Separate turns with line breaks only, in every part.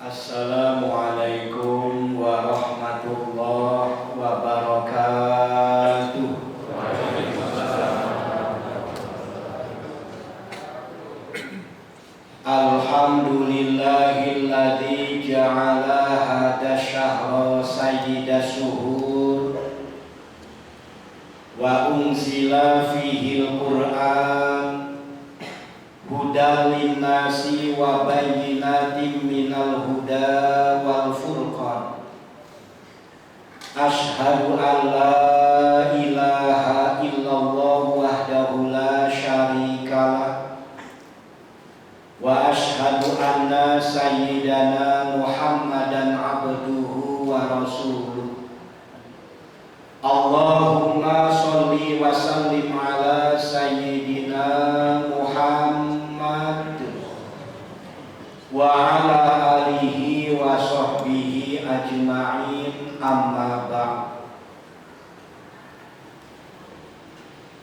Assalamualaikum warahmatullahi wabarakatuh. Alhamdulillahilladzi ja'ala hadha syahra sayyidas syuhur wa unzila fihil Qur'an hudan linnasi wa bayyinatin minal huda wal furqan. Asyhadu an la ilaha illallah wahdahu la syarikalah wa asyhadu anna sayyidana Muhammadan abduhu wa rasuluh. Allahumma sholli wa sallim ala sayyidina Muhammad wa ala alihi wa sahbihi ajma'in, amma ba'd.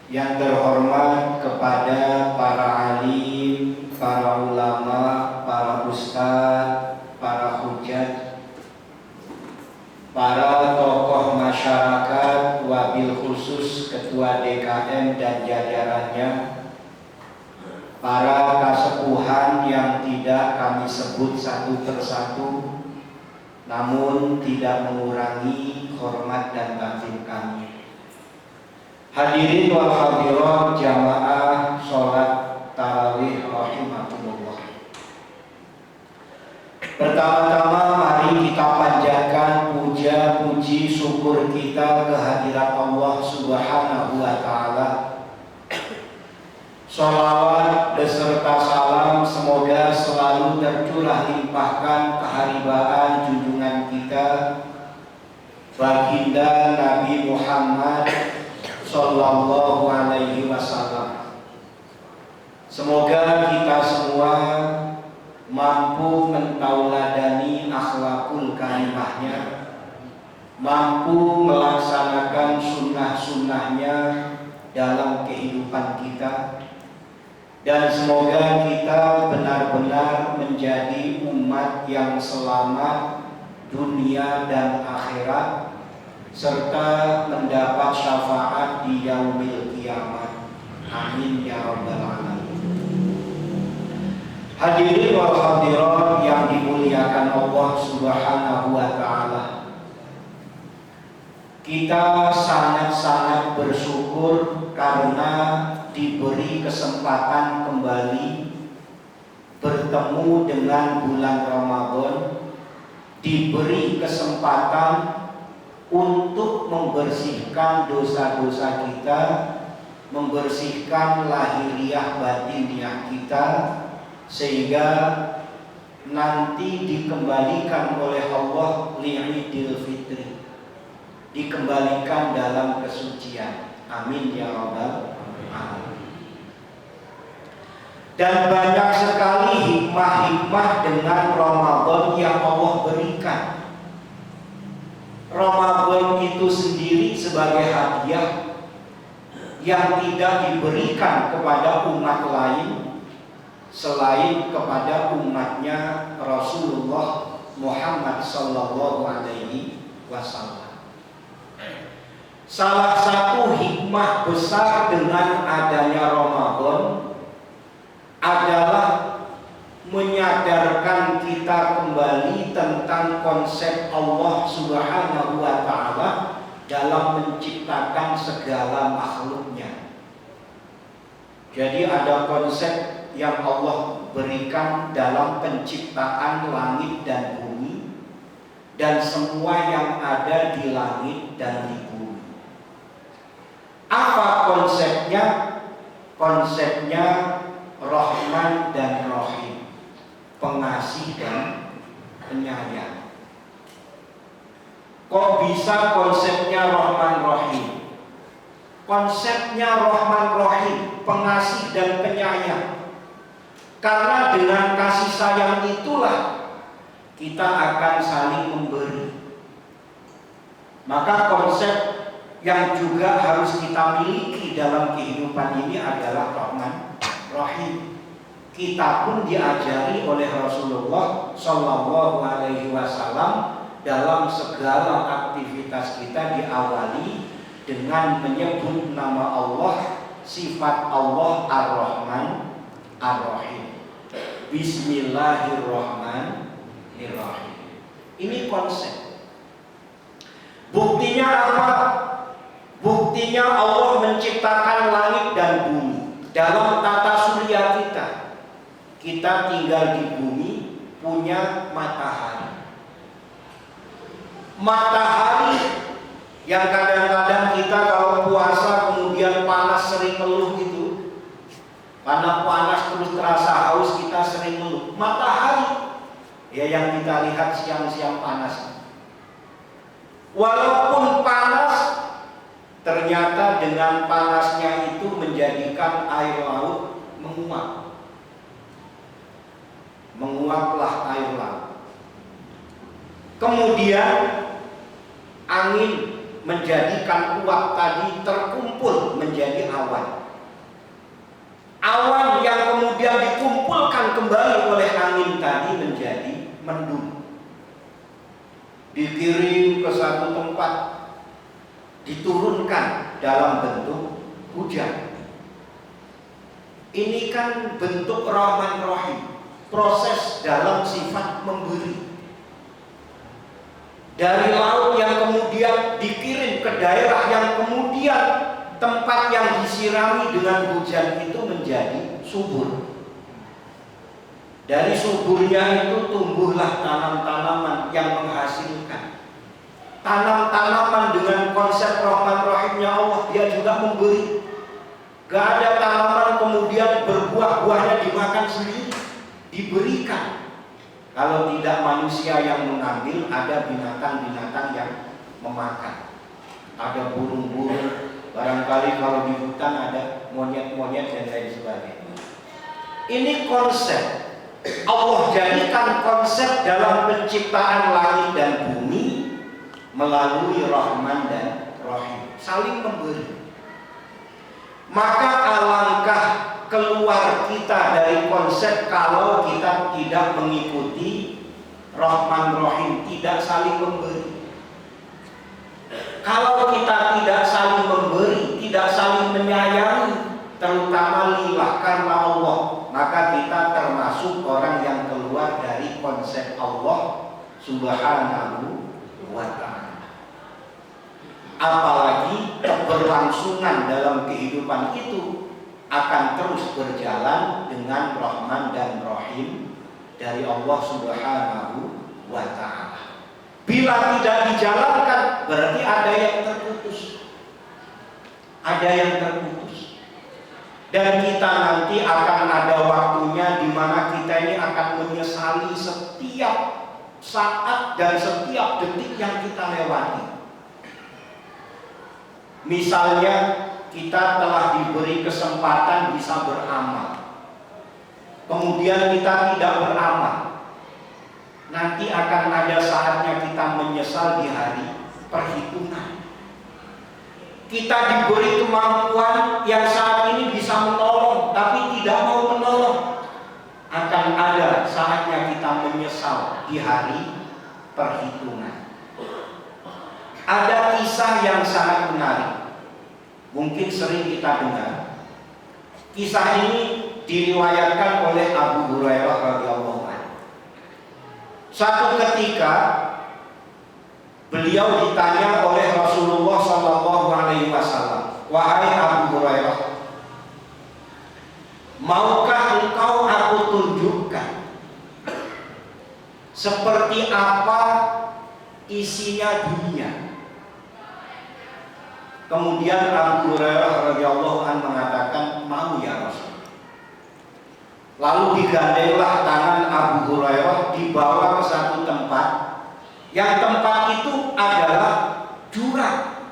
Yang terhormat kepada para alim, para ulama, para ustadz, para hujat, para tokoh masyarakat, wabil khusus ketua DKM dan jajarannya, para kasepuhan yang tidak kami sebut satu persatu, namun tidak mengurangi hormat dan batin kami. Hadirin wal hadirat jamaah sholat tarawih rahimakumullah. Pertama-tama mari kita panjatkan puja puji syukur kita kehadirat Allah Subhanahu wa taala. Sholawat beserta salam semoga selalu tercurah limpahkan keharibaan junjungan kita baginda Nabi Muhammad sallallahu alaihi wasallam. Semoga kita semua mampu mentauladani akhlakul karimahnya, mampu melaksanakan sunnah-sunnahnya dalam kehidupan kita, dan semoga kita benar-benar menjadi umat yang selamat dunia dan akhirat, serta mendapat syafaat di yaumil kiamat. Amin ya rabbal alamin. Hadirin wal hadirat yang dimuliakan Allah Subhanahu wa taala. Kita sangat-sangat bersyukur karena diberi kesempatan kembali bertemu dengan bulan Ramadan, diberi kesempatan untuk membersihkan dosa-dosa kita, membersihkan lahiriah batiniah kita, sehingga nanti dikembalikan oleh Allah li'idil fitri, dikembalikan dalam kesucian. Amin ya rabbal alamin. Dan banyak sekali hikmah-hikmah dengan Ramadan yang Allah berikan. Ramadan itu sendiri sebagai hadiah yang tidak diberikan kepada umat lain selain kepada umatnya Rasulullah Muhammad sallallahu alaihi wasallam. Salah satu hikmah besar dengan adanya Ramadan adalah menyadarkan kita kembali tentang konsep Allah Subhanahu wa taala dalam menciptakan segala makhluknya. Jadi ada konsep yang Allah berikan dalam penciptaan langit dan bumi dan semua yang ada di langit dan di bumi. Apa konsepnya? Konsepnya Rahman dan Rahim, pengasih dan penyayang. Kok bisa konsepnya Rahman Rahim? Konsepnya Rahman Rahim, pengasih dan penyayang. Karena dengan kasih sayang itulah kita akan saling memberi. Maka konsep yang juga harus kita miliki dalam kehidupan ini adalah Rahman Rahim. kita pun diajari oleh Rasulullah Shallallahu Alaihi Wasallam dalam segala aktivitas kita diawali dengan menyebut nama Allah, sifat Allah Ar-Rahman Ar-Rahim. Bismillahirrahmanirrahim. Ini konsep. Buktinya apa? Buktinya Allah menciptakan langit dan bumi dalam tata surya kita. Kita tinggal di bumi, punya matahari. Matahari yang kadang-kadang kita kalau puasa kemudian panas sering ngeluh gitu. Karena panas terus terasa haus, kita sering ngeluh. Matahari ya yang kita lihat siang-siang panas. Walaupun panas, ternyata dengan panasnya itu menjadikan air laut menguap. Menguaplah air laut. Kemudian angin menjadikan uap tadi terkumpul menjadi awan. Awan yang kemudian dikumpulkan kembali oleh angin tadi menjadi mendung. Dikirim ke satu tempat, diturunkan dalam bentuk hujan. Ini kan bentuk Rahman Rahim, proses dalam sifat memberi. Dari laut yang kemudian dikirim ke daerah yang kemudian tempat yang disirami dengan hujan itu menjadi subur. Dari suburnya itu tumbuhlah tanam-tanaman yang menghasilkan. Tanam-tanaman dengan konsep Rahman Rahimnya Allah, dia juga memberi. Gak ada tanaman kemudian berbuah-buahnya dimakan sendiri, diberikan. Kalau tidak manusia yang mengambil, ada binatang-binatang yang memakan. Ada burung-burung, barangkali kalau di hutan ada monyet-monyet dan lain sebagainya. Ini konsep Allah jadikan konsep dalam penciptaan langit dan bumi melalui Rahman dan Rahim, saling memberi. Maka alangkah keluar kita dari konsep kalau kita tidak mengikuti Rahman Rahim, tidak saling memberi. Kalau kita tidak saling memberi, tidak saling menyayangi, terutama lillah karena Allah, maka kita termasuk orang yang keluar dari konsep Allah Subhanahu wa ta'ala. Apalagi keberlangsungan dalam kehidupan itu akan terus berjalan dengan Rahman dan Rahim dari Allah Subhanahu wa ta'ala. Bila tidak dijalankan, berarti ada yang terputus. Ada yang terputus. Dan kita nanti akan ada waktunya di mana kita ini akan menyesali setiap saat dan setiap detik yang kita lewati. Misalnya kita telah diberi kesempatan bisa beramal, kemudian kita tidak beramal, nanti akan ada saatnya kita menyesal di hari perhitungan. Kita diberi kemampuan yang saat ini bisa menolong, tapi tidak mau menolong. Akan ada saatnya kita menyesal di hari perhitungan. Ada kisah yang sangat menarik, mungkin sering kita dengar. Kisah ini diriwayatkan oleh Abu Hurairah radhiyallahu anhu. Suatu ketika beliau ditanya oleh Rasulullah Shallallahu Alaihi Wasallam, wahai Abu Hurairah, maukah engkau aku tunjukkan seperti apa isinya dunia? Kemudian Abu Hurairah radhiyallahu anhu mengatakan, mau ya Rasul. Lalu digandenglah tangan Abu Hurairah, dibawa ke satu tempat, yang tempat itu adalah jurang.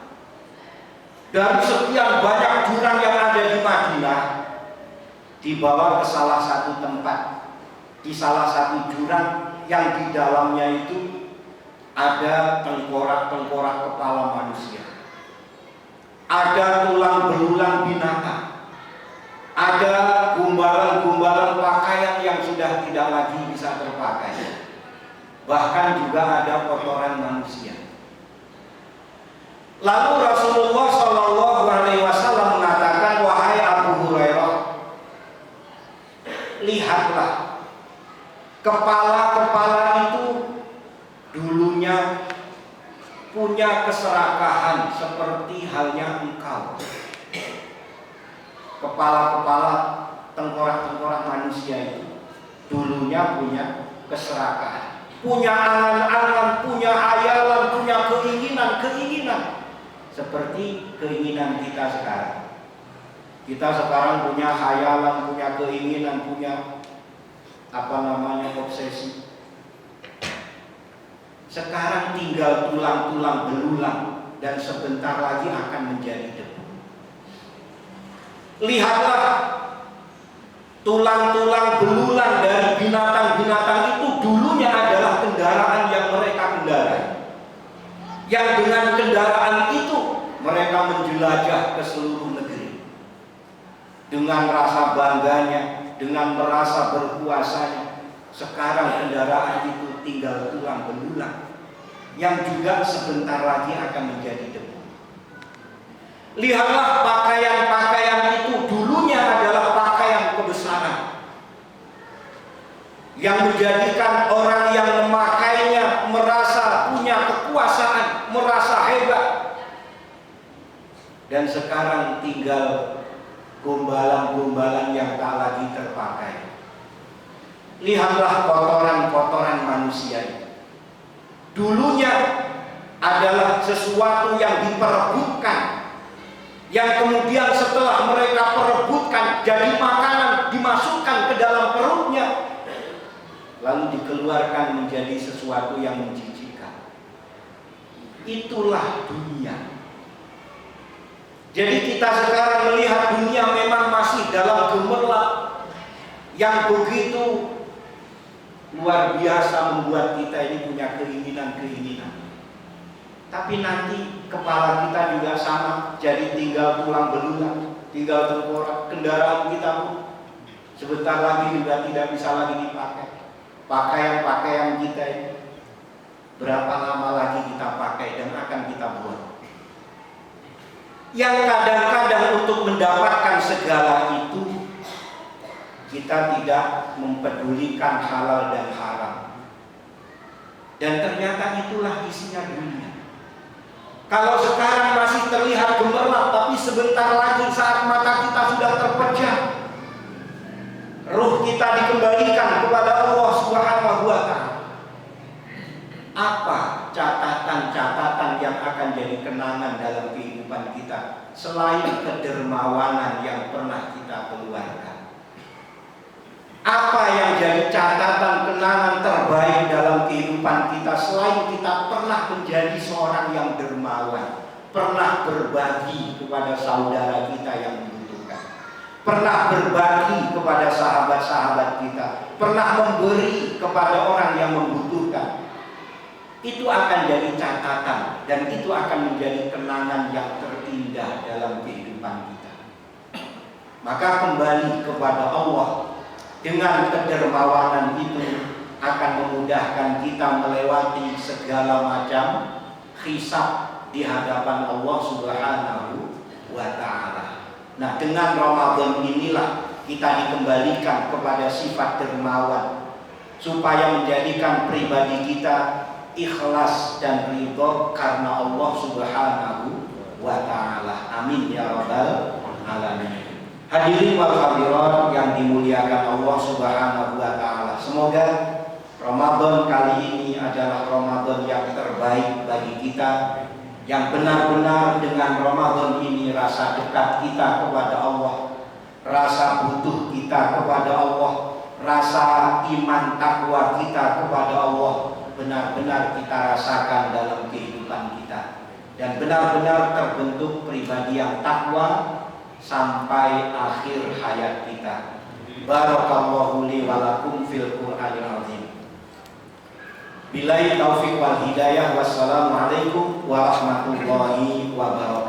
Dari sekian banyak jurang yang ada di Madinah, dibawa ke salah satu tempat, di salah satu jurang yang di dalamnya itu ada tengkorak-tengkorak kepala manusia, ada tulang belulang binatang, ada gumbalan-gumbalan pakaian sudah tidak lagi bisa terpakai. Bahkan juga ada kotoran manusia. Lalu Rasulullah SAW mengatakan, wahai Abu Hurairah, lihatlah, kepala-kepala itu dulunya punya keserakahan seperti halnya engkau. Kepala-kepala, tengkorak-tengkorak manusia itu dulunya punya keserakahan, punya angan-angan, punya hayalan, punya keinginan seperti keinginan kita sekarang. Kita sekarang punya hayalan, punya keinginan, punya obsesi. Sekarang tinggal tulang-tulang belulang dan sebentar lagi akan menjadi debu. Lihatlah, tulang-tulang belulang dari binatang-binatang itu dulunya adalah kendaraan yang mereka kendarai. Yang dengan kendaraan itu mereka menjelajah ke seluruh negeri. Dengan rasa bangganya, dengan merasa berkuasanya. Sekarang kendaraan itu tinggal tulang belulang yang juga sebentar lagi akan menjadi debu. Lihatlah, pakaian-pakaian itu dulunya adalah pakaian kebesaran yang menjadikan orang yang memakainya merasa punya kekuasaan, merasa hebat. Dan sekarang tinggal gombalan-gombalan yang tak lagi terpakai. Lihatlah kotoran-kotoran manusia itu. Dulunya adalah sesuatu yang diperebutkan, yang kemudian setelah mereka perebutkan jadi makanan, dimasukkan ke dalam perutnya, lalu dikeluarkan menjadi sesuatu yang menjijikkan. Itulah dunia. Jadi kita sekarang melihat dunia memang masih dalam gemerlap yang begitu luar biasa, membuat kita ini punya keinginan-keinginan. Tapi nanti kepala kita juga sama, jadi tinggal tulang belulang, tinggal tengkorak. Kendaraan kita pun sebentar lagi juga tidak bisa lagi dipakai. Pakaian-pakaian kita ini berapa lama lagi kita pakai dan akan kita buang. Yang kadang-kadang untuk mendapatkan segala itu kita tidak mempedulikan halal dan haram. Dan ternyata itulah isinya dunia. Kalau sekarang masih terlihat gemerlap, tapi sebentar lagi saat mata kita sudah terpejam, ruh kita dikembalikan kepada Allah Subhanahu wa Ta'ala. Apa catatan-catatan yang akan jadi kenangan dalam kehidupan kita selain kedermawanan yang pernah kita keluarkan? Apa yang jadi catatan kenangan terbaik dalam kehidupan kita selain kita pernah menjadi seorang yang dermawan, pernah berbagi kepada saudara kita yang membutuhkan, pernah berbagi kepada sahabat-sahabat kita, pernah memberi kepada orang yang membutuhkan? Itu akan jadi catatan dan itu akan menjadi kenangan yang terindah dalam kehidupan kita. Maka kembali kepada Allah dengan kedermawanan itu akan memudahkan kita melewati segala macam hisab di hadapan Allah Subhanahu wa Ta'ala. Nah, dengan Ramadan inilah kita dikembalikan kepada sifat dermawan supaya menjadikan pribadi kita ikhlas dan ridho karena Allah Subhanahu wa Ta'ala. Amin ya rabbal alamin. Hadirin wal hadirat yang dimuliakan Allah Subhanahu wa Ta'ala, semoga Ramadan kali ini adalah Ramadan yang terbaik bagi kita, yang benar-benar dengan Ramadan ini rasa dekat kita kepada Allah, rasa butuh kita kepada Allah, rasa iman takwa kita kepada Allah benar-benar kita rasakan dalam kehidupan kita, dan benar-benar terbentuk pribadi yang takwa sampai akhir hayat kita. Barakallahu li wa lakum fil Qur'anil azim. Billahi taufiq wal hidayah. Wassalamualaikum warahmatullahi wabarakatuh.